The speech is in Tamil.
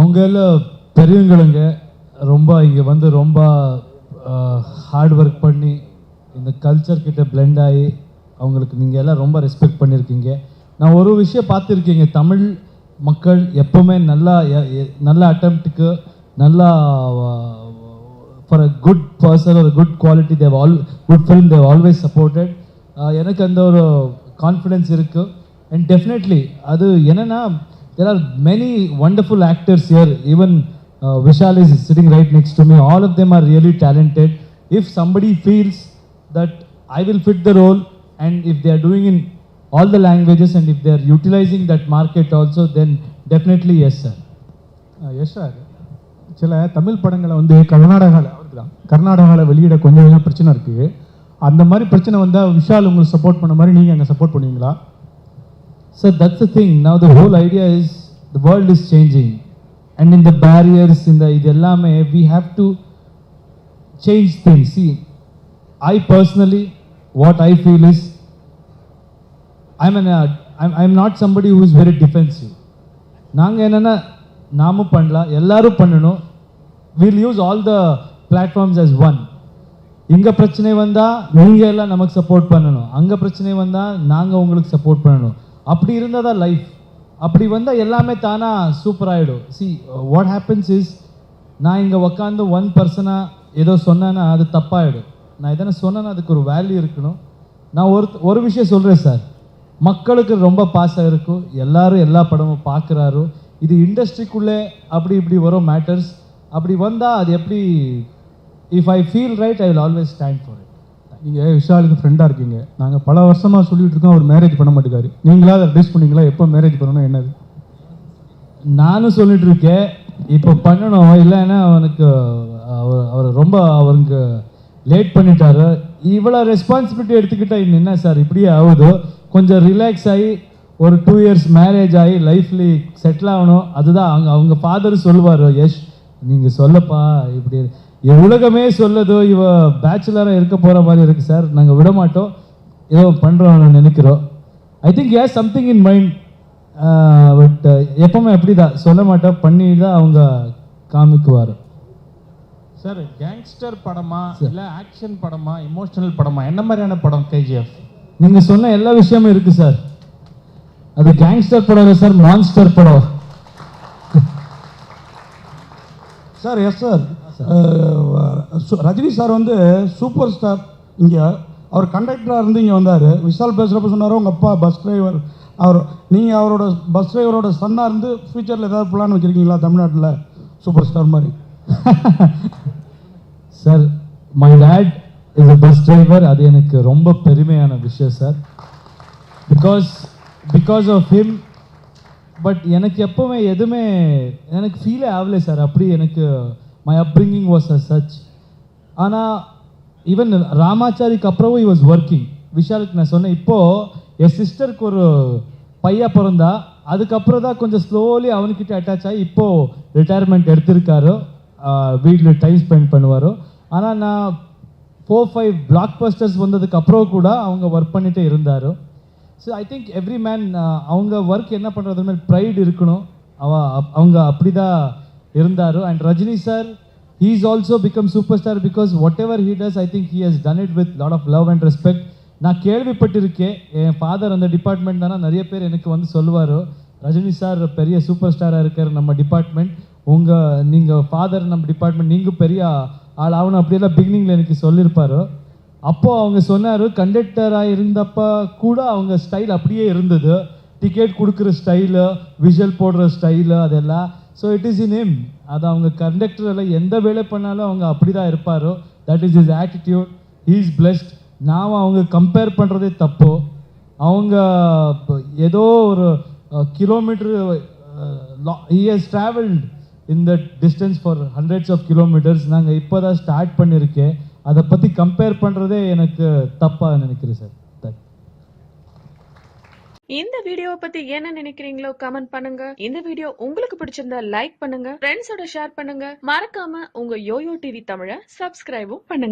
அவங்க எல்லாம் பெரியவங்களுங்க, ரொம்ப இங்கே வந்து ரொம்ப ஹார்ட் ஒர்க் பண்ணி இந்த கல்ச்சர் கிட்ட பிளெண்ட் ஆகி அவங்களுக்கு நீங்கள் எல்லாம் ரொம்ப ரெஸ்பெக்ட் பண்ணியிருக்கீங்க. நான் ஒரு விஷயம் பார்த்துருக்கீங்க, தமிழ் மக்கள் எப்போவுமே நல்ல அட்டெம்ப்ட்டுக்கு நல்லா ஃபார் அ குட் பர்சன் ஒரு good quality good film they've always supported. எனக்கு அந்த ஒரு கான்ஃபிடென்ஸ் இருக்குது. அண்ட் டெஃபினெட்லி அது என்னென்னா, there are many wonderful actors here. Even Vishal is sitting right next to me. All of them are really talented. If somebody feels that I will fit the role, and if they are doing in all the languages and if they are utilizing that market also, then definitely yes sir. Yes sir. சில தமிழ் படங்களை வந்து கர்நாடகாவில் வெளியிட கொஞ்சம் பிரச்சனை இருக்குது. அந்த மாதிரி பிரச்சனை வந்தால் விஷால் உங்களுக்கு சப்போர்ட் பண்ண மாதிரி நீங்கள் அங்கே சப்போர்ட் பண்ணுவீங்களா? So that's the thing. Now the whole idea is the world is changing, and in the barriers, in the idellame, we have to change things. See, I personally, what I feel is, I'm not somebody who is very defensive. Naanga enna namu pannala, ellaru pannano. We'll use all the platforms as one. Inga prachane vanda neenga ella namak support pannano, anga prachane vanda naanga ungalukku support pannano. அப்படி இருந்தால் தான் லைஃப். அப்படி வந்தால் எல்லாமே தானாக சூப்பர் ஆகிடும். சி வாட் ஹேப்பன்ஸ் இஸ், நான் இங்கே உக்காந்து ஒன் பர்சனாக ஏதோ சொன்னேன்னா அது தப்பாகிடும். நான் எதனா சொன்னேன்னா அதுக்கு ஒரு வேல்யூ இருக்கணும். நான் ஒரு விஷயம் சொல்கிறேன் சார், மக்களுக்கு ரொம்ப பாசம் இருக்கும், எல்லாரும் எல்லா படமும் பார்க்குறாரு. இது இண்டஸ்ட்ரிக்குள்ளே அப்படி இப்படி வரும் மேட்டர்ஸ். அப்படி வந்தால் அது எப்படி, if I feel right I will always stand for it. நீங்கள் விஷாலுக்கு ஃப்ரெண்டாக இருக்கீங்க. நாங்கள் பல வருஷமாக சொல்லிகிட்டு இருக்கோம், அவர் மேரேஜ் பண்ண மாட்டேங்காரு. நீங்களா அதை அட்வைஸ் பண்ணீங்களா? எப்போ மேரேஜ் பண்ணணும் என்னது? நானும் சொல்லிட்டு இருக்கேன், இப்போ பண்ணணும். இல்லைன்னா அவனுக்கு அவர் ரொம்ப அவருக்கு லேட் பண்ணிட்டாரு. இவ்வளோ ரெஸ்பான்சிபிலிட்டி எடுத்துக்கிட்டா இன்னும் என்ன சார் இப்படியே ஆகுது. கொஞ்சம் ரிலாக்ஸ் ஆகி ஒரு 2 years மேரேஜ் ஆகி லைஃப்லி செட்டில் ஆகணும். அதுதான் அவங்க ஃபாதர் சொல்லுவார், யஷ் நீங்கள் சொல்லப்பா இப்படி உலகமே சொல்லுதோ இவ பேச்சுலராக இருக்க போகிற மாதிரி இருக்குது சார், நாங்கள் விட மாட்டோம், ஏதோ பண்ணுறோம்னு நினைக்கிறோம். I think as something in mind. But எப்பவுமே அப்படி தான் சொல்ல மாட்டோம், பண்ணி தான் அவங்க காமிக்குவார். சார் கேங்ஸ்டர் படமா இல்லை ஆக்ஷன் படமா எமோஷனல் படமா என்ன மாதிரியான படம் கேஜிஎஃப்? நீங்கள் சொன்ன எல்லா விஷயமும் இருக்குது சார். அது கேங்ஸ்டர் படம் இல்லை சார், மான்ஸ்டர் படம் sir. Yes sir. Rajini sir வந்து சூப்பர் ஸ்டார். இங்கே அவர் கண்டக்டராக இருந்து இங்கே வந்தார். விஷால் பேசுகிறப்ப சொன்னார் உங்கள் அப்பா பஸ் டிரைவர். நீங்கள் அவரோட பஸ் டிரைவரோட சன்னாக இருந்து ஃபியூச்சரில் ஏதாவது பிளான் வச்சுருக்கீங்களா தமிழ்நாட்டில் சூப்பர் ஸ்டார் மாதிரி? Sir my dad is a bus driver. அது எனக்கு ரொம்ப பெருமையான விஷயம் sir. Because of him. But எனக்கு எப்போவுமே எதுவுமே எனக்கு ஃபீலே ஆகலை சார். அப்படி எனக்கு my upbringing was a such. ஆனால் ஈவன் ராமாச்சாரிக்கு அப்புறம் ஹி வாஸ் ஒர்க்கிங். விஷாலுக்கு நான் சொன்னேன், இப்போது என் சிஸ்டருக்கு ஒரு பையா பிறந்தா, அதுக்கப்புறம் தான் கொஞ்சம் ஸ்லோலி அவனுக்கிட்ட அட்டாச் ஆகி இப்போது ரிட்டையர்மெண்ட் எடுத்திருக்காரு. வீட்டில் டைம் ஸ்பெண்ட் பண்ணுவார். ஆனால் நான் 4-5 பிளாக் பஸ்டர்ஸ் வந்ததுக்கு அப்புறம் கூட அவங்க ஒர்க் பண்ணிகிட்டே இருந்தார். So I think every man அவங்க ஒர்க் என்ன பண்ணுறது மாதிரி ப்ரைட் இருக்கணும். அவங்க அப்படி தான் இருந்தார். And Rajini sir, he is also become superstar because whatever he does, I think he has done it with lot of love and respect. நான் கேள்விப்பட்டிருக்கேன், என் ஃபாதர் அந்த டிபார்ட்மெண்ட் தானே, நிறைய பேர் எனக்கு வந்து சொல்லுவார், ரஜினி சார் பெரிய சூப்பர் ஸ்டாராக இருக்கார் நம்ம டிபார்ட்மெண்ட், நீங்கள் ஃபாதர் நம்ம டிபார்ட்மெண்ட், நீங்கள் பெரிய ஆள் ஆகணும் அப்படியெல்லாம் பிகினிங்கில் எனக்கு சொல்லியிருப்பார். அப்போது அவங்க சொன்னார், கண்டக்டராக இருந்தப்போ கூட அவங்க ஸ்டைல் அப்படியே இருந்தது, டிக்கெட் கொடுக்குற ஸ்டைலு, விஷுவல் போடுற ஸ்டைலு, அதெல்லாம். So it is in him. அது அவங்க கண்டக்டரில் எந்த வேலை பண்ணாலும் அவங்க அப்படி தான் இருப்பார். That is is attitude. He is blessed. நாம் அவங்க கம்பேர் பண்ணுறதே தப்பு. அவங்க ஏதோ ஒரு kilometre he has travelled in the distance for hundreds of kilometres. நாங்கள் இப்போ தான் ஸ்டார்ட் பண்ணியிருக்கேன். அதை பற்றி கம்பேர் பண்ணுறதே எனக்கு தப்பாக நினைக்கிறேன் சார். இந்த வீடியோவை பத்தி என்ன நினைக்கிறீங்களோ கமெண்ட் பண்ணுங்க. இந்த வீடியோ உங்களுக்கு பிடிச்சிருந்தா லைக் பண்ணுங்க, ஃப்ரெண்ட்ஸோட ஷேர் பண்ணுங்க. மறக்காம உங்க யோயோ டிவி தமிழை சப்ஸ்கிரைபும் பண்ணுங்க.